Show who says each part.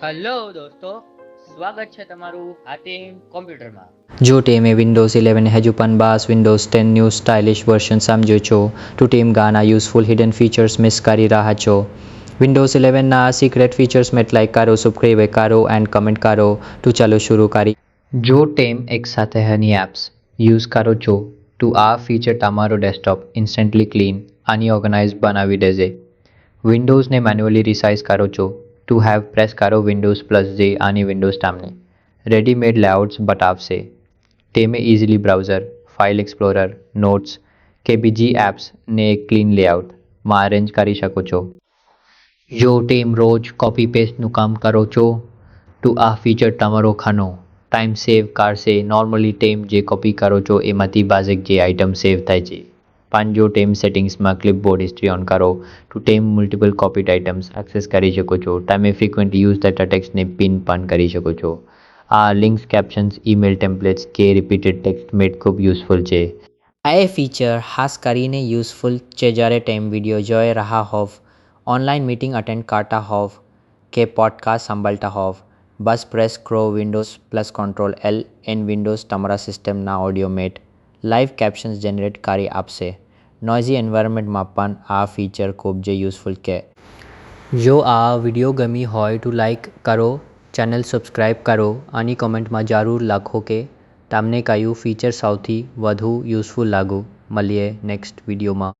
Speaker 1: Hello દોસ્તો, સ્વાગત છે તમારું આ ટીમ કોમ્પ્યુટરમાં.
Speaker 2: જો ટીમે વિન્ડોઝ 11 હજુ પણ બાસ વિન્ડોઝ 10 ન્યૂ સ્ટાઇલિશ વર્ઝન સમજો છો તો ટીમ ગાના યુઝફુલ હિડન ફીચર્સ મિસ કરી રહ્યા છો. વિન્ડોઝ 11 ના સિક્રેટ ફીચર્સ મેટ લાઈક કરો, સબસ્ક્રાઇબ કરો એન્ડ કમેન્ટ કરો. તો ચાલો શરૂ કરી. જો ટીમ એક સાથે હની એપ્સ યુઝ કરો છો તો આ ફીચર તમારો ડેસ્કટોપ ઇન્સ્ટન્ટલી ક્લીન અને ઓર્ગેનાઇઝ બનાવી દેશે. વિન્ડોઝને મેન્યુઅલી રિસાઇઝ કરો છો ટુ હેવ પ્રેસ કરો વિન્ડોઝ પ્લસ જે અને વિન્ડોઝ તમને રેડીમેડ લેઆઉટ્સ બતાવશે. તેમે easily browser, file explorer, notes કે બીજી એપ્સને એક ક્લીન લેઆઉટમાં અરેન્જ કરી શકો છો. જો ટીમ રોજ કોપી પેસ્ટનું કામ કરો છો તો આ ફીચર તમારો ખાનો ટાઈમ સેવ કરશે. નોર્મલી ટીમ જે કોપી કરો છો એમાંથી બાઝેક જે આઇટમ સેવ થાય છે. પણ જો ટીમ સેટિંગ્સમાં ક્લિપબોર્ડ હિસ્ટ્રી ઓન કરો તો ટીમ મલ્ટિપલ કોપીડ આઇટમ્સ એક્સેસ કરી શકો છો. તમે ફ્રિક્વન્ટ યુઝ ડેટા ટેક્સ્ટને પિન પણ કરી શકો છો. આ લિંક્સ, કેપ્શન્સ, ઈમેલ ટેમ્પલેટ્સ કે રિપીટેડ ટેક્સ્ટ મેટ ખૂબ યુઝફુલ છે. આ ફીચર ખાસ કરીને યુઝફુલ છે જ્યારે ટીમ વિડીયો જોઈ રહ્યા હોવ, ઓનલાઈન મીટિંગ અટેન્ડ કરતા હોવ કે પોડકાસ્ટ સાંભળતા હોવ. બસ પ્રેસ કરો Windows plus control L in Windows તમારા સિસ્ટમના ઓડિયો મેટ લાઈવ કેપ્શન્સ જનરેટ કરી આપશે. નોઇઝી એન્વાયરમેન્ટમાં પણ આ ફીચર ખૂબ જ યુઝફુલ છે. જો આ વિડીયો ગમી હોય તો લાઈક કરો, ચેનલ સબસ્ક્રાઈબ કરો અને કોમેન્ટમાં જરૂર લખો કે તમને કયું ફીચર સૌથી વધુ યુઝફુલ લાગ્યું. મળીએ નેક્સ્ટ વિડીયોમાં.